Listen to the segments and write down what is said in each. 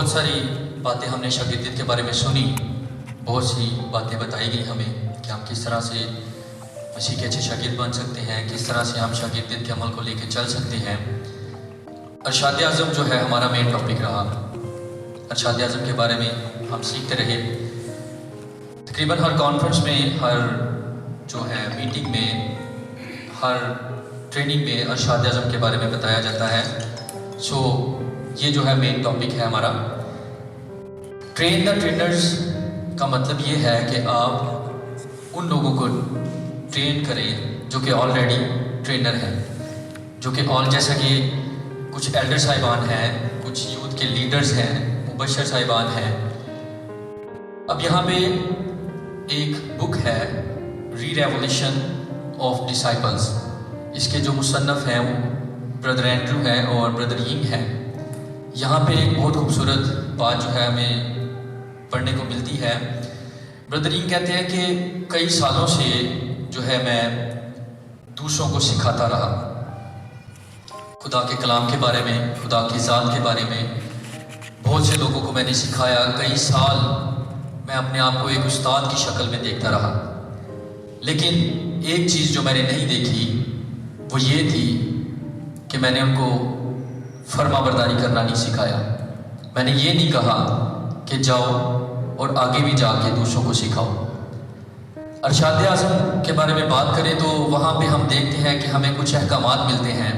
बहुत सारी बातें हमने शागिर्दियत के बारे में सुनी, बहुत सी बातें बताई गई हमें कि हम किस तरह से मसीह के अच्छे शागिर्द बन सकते हैं, किस तरह से हम शागिर्दियत के अमल को लेकर चल सकते हैं। अरशाद आज़म जो है हमारा मेन टॉपिक रहा। अरशाद आज़म के बारे में हम सीखते रहे। तकरीबन हर कॉन्फ्रेंस में, हर जो है मीटिंग में, हर ट्रेनिंग में अरशाद आज़म के बारे में बताया जाता है। सो ये जो है मेन टॉपिक है हमारा। ट्रेन द ट्रेनर्स का मतलब ये है कि आप उन लोगों को ट्रेन करें जो कि ऑलरेडी ट्रेनर हैं, जो कि जैसा कि कुछ एल्डर साहिबान हैं, कुछ यूथ के लीडर्स हैं, मुबशर साहिबान हैं। अब यहाँ पे एक बुक है री रेवोल्यूशन ऑफ डिसाइपल्स। इसके जो मुसन्नफ़ हैं वो ब्रदर एंड्रू हैं और ब्रदर यिंग हैं। यहाँ पे एक बहुत खूबसूरत बात जो है हमें पढ़ने को मिलती है। ब्रदर यिंग कहते हैं कि कई सालों से जो है मैं दूसरों को सिखाता रहा, खुदा के कलाम के बारे में, खुदा की ज़ात के बारे में। बहुत से लोगों को मैंने सिखाया। कई साल मैं अपने आप को एक उस्ताद की शक्ल में देखता रहा, लेकिन एक चीज़ जो मैंने नहीं देखी वो ये थी कि मैंने उनको फर्माबरदारी करना नहीं सिखाया। मैंने ये नहीं कहा कि जाओ और आगे भी जाके दूसरों को सिखाओ। अरशाद आज़म के बारे में बात करें तो वहाँ पे हम देखते हैं कि हमें कुछ अहकामात मिलते हैं।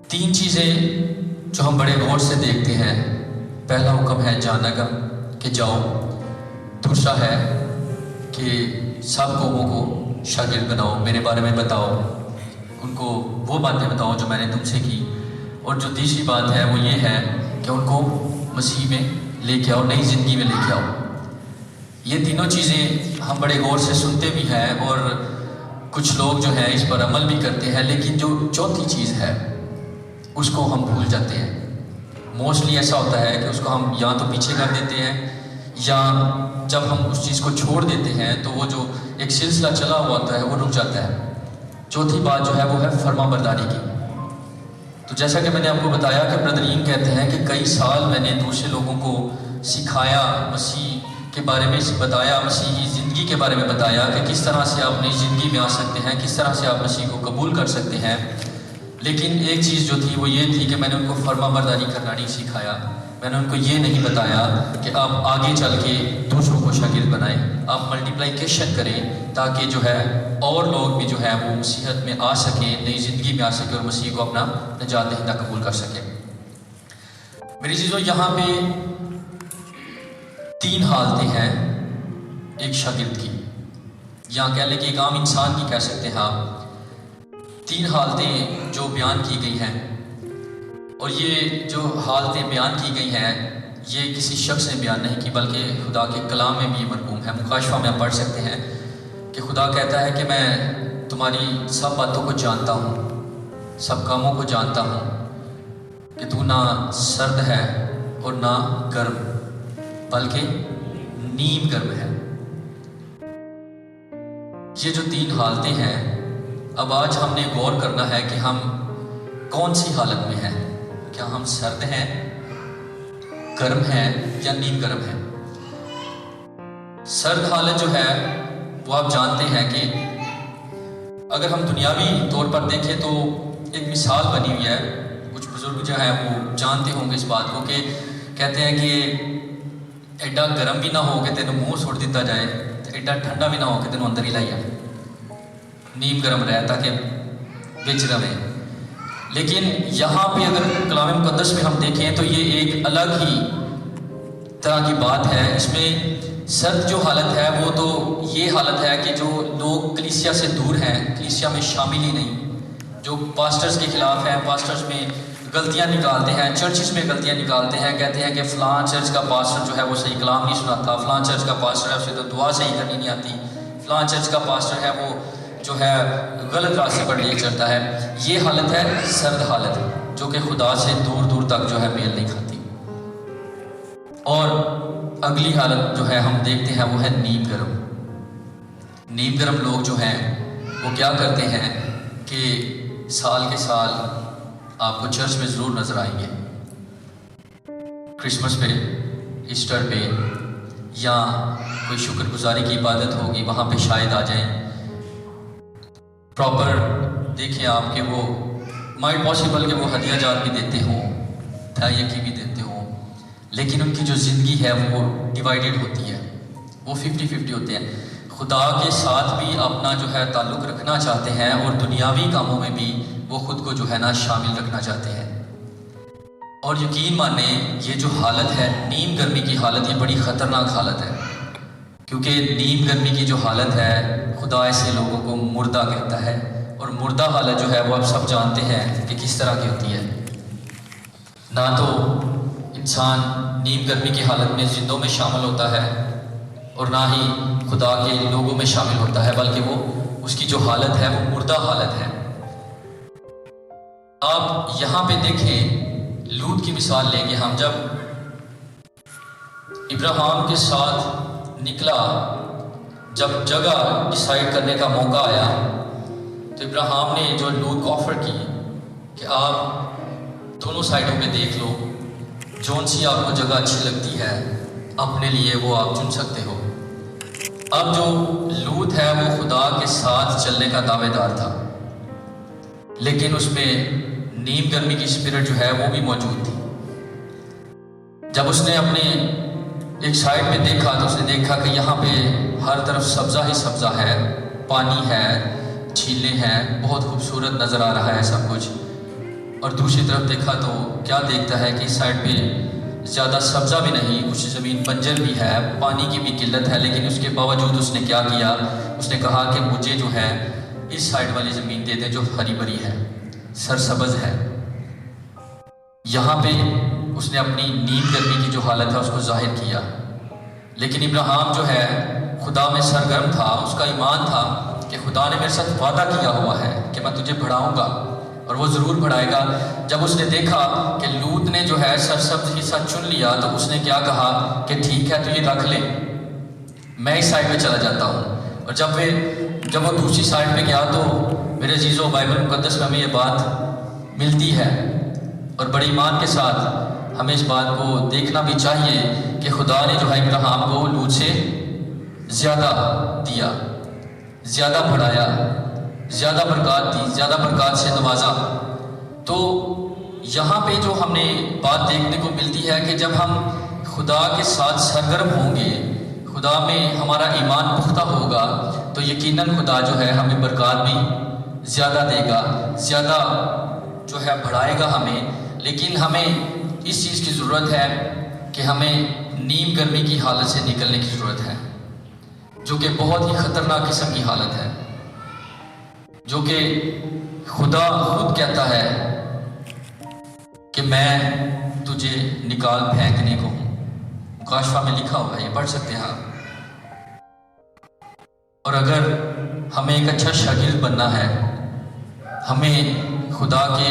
3 चीज़ें जो हम बड़े गौर से देखते हैं। पहला हुक्म है जाना का कि जाओ। दूसरा है कि सब कौमों को शागिर्द बनाओ, मेरे बारे में बताओ, उनको वो बातें बताओ जो मैंने तुमसे की। और जो तीसरी बात है वो ये है कि उनको मसीह में लेके आओ, नई ज़िंदगी में लेके आओ। ये तीनों चीज़ें हम बड़े गौर से सुनते भी हैं और कुछ लोग जो हैं इस पर अमल भी करते हैं, लेकिन जो चौथी चीज़ है उसको हम भूल जाते हैं। मोस्टली ऐसा होता है कि उसको हम या तो पीछे कर देते हैं, या जब हम उस चीज़ को छोड़ देते हैं तो वो जो एक सिलसिला चला हुआ होता है वो रुक जाता है। चौथी बात जो है वो है फर्माबरदारी की। तो जैसा कि मैंने आपको बताया कि ब्रदर यिंग कहते हैं कि कई साल मैंने दूसरे लोगों को सिखाया, मसीह के बारे में बताया, मसीही ज़िंदगी के बारे में बताया कि किस तरह से आप नई ज़िंदगी में आ सकते हैं, किस तरह से आप मसीह को कबूल कर सकते हैं। लेकिन एक चीज़ जो थी वो ये थी कि मैंने उनको फर्माबरदारी करना नहीं सिखाया। मैंने उनको ये नहीं बताया कि आप आगे चल के दूसरों को शागिर्द बनाएं, आप मल्टीप्लिकेशन करें, ताकि जो है और लोग भी जो है वो मसीहत में आ सकें, नई ज़िंदगी में आ सकें और मसीह को अपना निजात दहिंदा कबूल कर सकें। मेरी चीज़ों, यहाँ पे 3 हालतें हैं एक शागिर्द की, या कह लें कि एक आम इंसान की कह सकते हैं आप। 3 हालतें जो बयान की गई हैं, और ये जो हालतें बयान की गई हैं ये किसी शख्स ने बयान नहीं की, बल्कि खुदा के कलाम में भी ये मरकूम है। मुकाशफा में आप पढ़ सकते हैं कि खुदा कहता है कि मैं तुम्हारी सब बातों को जानता हूँ, सब कामों को जानता हूँ, कि तू ना सर्द है और ना गर्म, बल्कि नीम गर्म है। ये जो 3 हालतें हैं, अब आज हमने गौर करना है कि हम कौन सी हालत में हैं। क्या हम सर्द हैं, गर्म हैं, या नीम गर्म हैं? सर्द हालत जो है वो आप जानते हैं कि अगर हम दुनियावी तौर पर देखें तो एक मिसाल बनी हुई है। कुछ बुजुर्ग जो है वो जानते होंगे इस बात को, कि कहते हैं कि एडा गर्म भी ना हो कि तेन मुँह सुट दिता जाए, तो एडा ठंडा भी ना हो कि तेन अंदर ही लाई जाए। नीम गर्म रहे ताकि बिच रहे। लेकिन यहाँ पे अगर कलाम मुक़द्दस में हम देखें तो ये एक अलग ही तरह की बात है। इसमें सर्द जो हालत है वो तो ये हालत है कि जो लोग कलीसिया से दूर हैं, कलीसिया में शामिल ही नहीं, जो पास्टर्स के खिलाफ हैं, पास्टर्स में गलतियाँ निकालते हैं, चर्चिस में गलतियाँ निकालते हैं, कहते हैं कि फ़लाँ चर्च का पास्टर जो है वो सही कलाम नहीं सुनाता, फ़लाँ चर्च का पास्टर है उसे तो दुआ सही करनी नहीं आती, फ़लाँ चर्च का पास्टर है वो जो है गलत रास्ते पर ले चलता है। ये हालत है सर्द हालत, जो कि खुदा से दूर दूर तक जो है मेल नहीं खाती। और अगली हालत जो है हम देखते हैं वो है नीम गर्म। नीम गर्म लोग जो हैं वो क्या करते हैं कि साल के साल आपको चर्च में ज़रूर नज़र आएंगे, क्रिसमस पे, ईस्टर पे या कोई शुक्रगुजारी की इबादत होगी, वहाँ पे शायद आ जाएं। प्रॉपर देखिए आप कि वो माइट पॉसिबल कि वो हदिया जात भी देते हों, थायकी भी देते हों, लेकिन उनकी जो ज़िंदगी है वो डिवाइडेड होती है, वो 50-50 होते हैं। खुदा के साथ भी अपना जो है ताल्लुक़ रखना चाहते हैं और दुनियावी कामों में भी वो ख़ुद को जो है ना शामिल रखना चाहते हैं। और यकीन माने ये जो हालत है, नीम गर्मी की हालत, ये बड़ी ख़तरनाक हालत है, क्योंकि नीम गर्मी की जो हालत है खुदा ऐसे लोगों को मुर्दा कहता है, और मुर्दा हालत जो है वो आप सब जानते हैं कि किस तरह की होती है। ना तो इंसान नीम गर्मी की हालत में जिंदों में शामिल होता है और ना ही खुदा के लोगों में शामिल होता है, बल्कि वो उसकी जो हालत है वो मुर्दा हालत है। आप यहाँ पे देखें, लूत की मिसाल लेंगे हम। जब इब्राहिम के साथ निकला, जब जगह डिसाइड करने का मौका आया, तो इब्राहिम ने जो लूत को ऑफर की कि आप दोनों साइडों पे देख लो, जौन सी आपको जगह अच्छी लगती है अपने लिए वो आप चुन सकते हो। अब जो लूत है वो खुदा के साथ चलने का दावेदार था, लेकिन उसमें नीम गर्मी की स्पिरिट जो है वो भी मौजूद थी। जब उसने अपने एक साइड पे देखा तो उसने देखा कि यहाँ पे हर तरफ सब्ज़ा ही सब्ज़ा है, पानी है, झीलें हैं, बहुत खूबसूरत नज़र आ रहा है सब कुछ। और दूसरी तरफ देखा तो क्या देखता है कि इस साइड पे ज़्यादा सब्ज़ा भी नहीं, कुछ ज़मीन बंजर भी है, पानी की भी किल्लत है, लेकिन उसके बावजूद उसने क्या किया, उसने कहा कि मुझे जो है इस साइड वाली ज़मीन दे दे जो हरी भरी है, सरसब्ज़ है। यहाँ पे उसने अपनी नीम गर्मी की जो हालत है उसको जाहिर किया। लेकिन इब्राहिम जो है खुदा में सरगर्म था, उसका ईमान था कि खुदा ने मेरे साथ वादा किया हुआ है कि मैं तुझे बढ़ाऊंगा और वो ज़रूर बढ़ाएगा। जब उसने देखा कि लूत ने जो है सरसब्ज़ हिस्सा चुन लिया, तो उसने क्या कहा कि ठीक है, तो ये रख ले, मैं इस साइड पे चला जाता हूँ। और जब वो दूसरी साइड पे गया तो मेरे अजीज़ों, बाइबल मुक़द्दस में हमें ये बात मिलती है, और बड़े ईमान के साथ हमें इस बात को देखना भी चाहिए कि खुदा ने जो है इब्राहिम को लूत से ज़्यादा दिया, ज़्यादा बढ़ाया, ज़्यादा बरकत दी, ज़्यादा बरकत से नवाजा। तो यहाँ पे जो हमें बात देखने को मिलती है कि जब हम खुदा के साथ सरगर्म होंगे, खुदा में हमारा ईमान पुख्ता होगा, तो यकीनन खुदा जो है हमें बरकत भी ज़्यादा देगा, ज़्यादा जो है बढ़ाएगा हमें। लेकिन हमें इस चीज़ की ज़रूरत है कि हमें नीम गर्मी की हालत से निकलने की ज़रूरत है, जो कि बहुत ही ख़तरनाक किस्म की हालत है, जो कि खुदा खुद कहता है कि मैं तुझे निकाल फेंकने को हूँ। मुकाशफा में लिखा हुआ है, ये पढ़ सकते हैं आप। और अगर हमें एक अच्छा शागिर्द बनना है, हमें खुदा के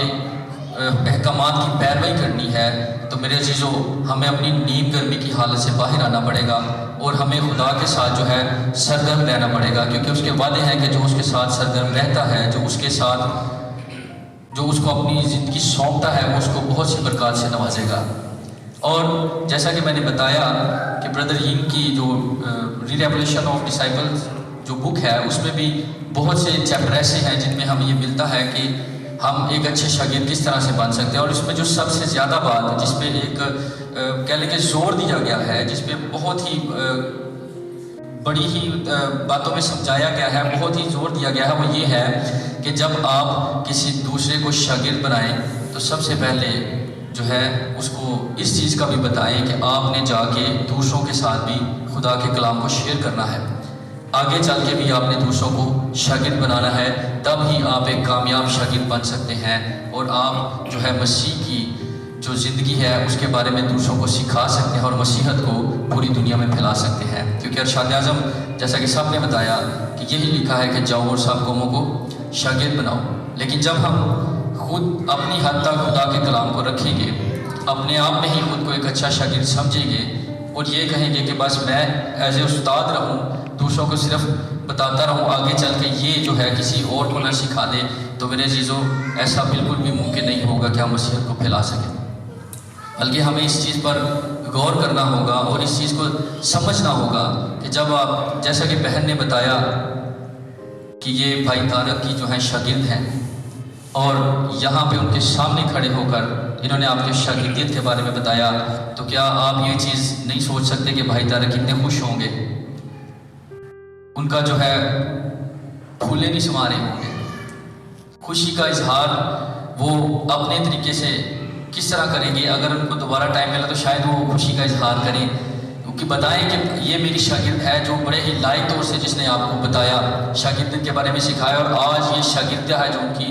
अहकामात की पैरवी करनी है, तो मेरे अजीज़ों हमें अपनी नीम गर्मी की हालत से बाहर आना पड़ेगा और हमें खुदा के साथ जो है सरगर्म रहना पड़ेगा, क्योंकि उसके वादे हैं कि जो उसके साथ सरगर्म रहता है, जो उसके साथ जो उसको अपनी ज़िंदगी सौंपता है, वो उसको बहुत सी बरकत से नवाजेगा। और जैसा कि मैंने बताया कि ब्रदर यीन की जो री-रेवलेशन ऑफ डिसाइपल्स जो बुक है, उसमें भी बहुत से चैप्टर ऐसे हैं जिनमें हमें ये मिलता है कि हम एक अच्छे शागिर्द किस तरह से बन सकते हैं। और इसमें जो सबसे ज़्यादा बात जिस पे एक कह लें कि जोर दिया गया है, जिस पे बहुत ही बड़ी ही बातों में समझाया गया है, बहुत ही जोर दिया गया है, वो ये है कि जब आप किसी दूसरे को शागिर्द बनाएं तो सबसे पहले जो है उसको इस चीज़ का भी बताएं कि आपने जाके दूसरों के साथ भी खुदा के कलाम को शेयर करना है। आगे चल के भी आपने दूसरों को शागिर्द बनाना है, तब ही आप एक कामयाब शागिर्द बन सकते हैं और आप जो है मसीह की जो ज़िंदगी है उसके बारे में दूसरों को सिखा सकते हैं और मसीहत को पूरी दुनिया में फैला सकते हैं। क्योंकि अरशाद आज़म जैसा कि साहब ने बताया कि यही लिखा है कि जाओ और सब कौमों को शागिर्द बनाओ। लेकिन जब हम खुद अपनी हद तक खुदा के कलाम को रखेंगे, अपने आप में ही खुद को एक अच्छा शागिर्द समझेंगे और ये कहेंगे कि बस मैं एज ए उस्ताद रहूं, दूसरों को सिर्फ बताता रहूं, आगे चल के ये जो है किसी और को न सिखा दे, तो मेरे अजीज़ों ऐसा बिल्कुल भी मुमकिन नहीं होगा कि हम मसीहत को फैला सकें। बल्कि हमें इस चीज़ पर गौर करना होगा और इस चीज़ को समझना होगा कि जब आप, जैसा कि बहन ने बताया कि ये भाई तारक की जो है शागिर्द हैं और यहाँ पे उनके सामने खड़े होकर इन्होंने आपके शागिर्दियत के बारे में बताया, तो क्या आप ये चीज़ नहीं सोच सकते कि भाई तारक कितने खुश होंगे? उनका जो है फूले नहीं समा रहे होंगे। खुशी का इजहार वो अपने तरीके से किस तरह करेंगे? अगर उनको दोबारा टाइम मिला तो शायद वो खुशी का इजहार करें, क्योंकि बताएं कि ये मेरी शागिर्द है जो बड़े ही लायक तौर से जिसने आपको बताया, शागिर्द के बारे में सिखाया, और आज ये शागिर्द है जो उनकी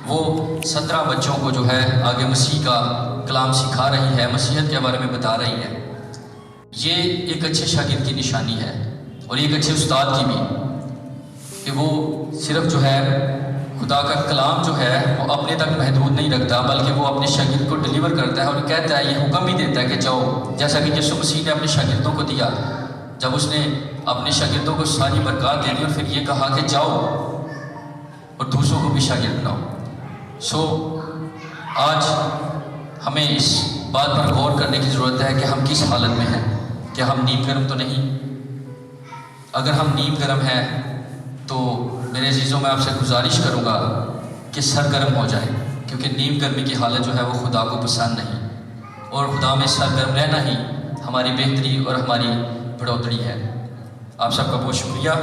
वो 17 बच्चों को जो है आगे मसीह का कलाम सिखा रही है, मसीहत के बारे में बता रही है। ये एक अच्छे शागिर्द की निशानी है और एक अच्छे उस्ताद की भी, कि वो सिर्फ जो है खुदा का कलाम जो है वो अपने तक महदूद नहीं रखता, बल्कि वो अपने शागिर्द को डिलीवर करता है और कहता है, ये हुक्म भी देता है कि जाओ, जैसा कि यीशु मसीह ने अपने शागिर्दों को दिया। जब उसने अपने शागिर्दों को सारी बरकत दे दी और फिर ये कहा कि जाओ और दूसरों को भी शागिर्द बनाओ। आज हमें इस बात पर गौर करने की ज़रूरत है कि हम किस हालत में हैं, कि हम नीम गर्म तो नहीं। अगर हम नीम गर्म हैं तो मेरे अजीज़ों में आपसे गुजारिश करूँगा कि सरगर्म हो जाए, क्योंकि नीम गर्मी की हालत जो है वो खुदा को पसंद नहीं, और खुदा में सरगर्म रहना ही हमारी बेहतरी और हमारी बढ़ोतरी है। आप सबका बहुत शुक्रिया।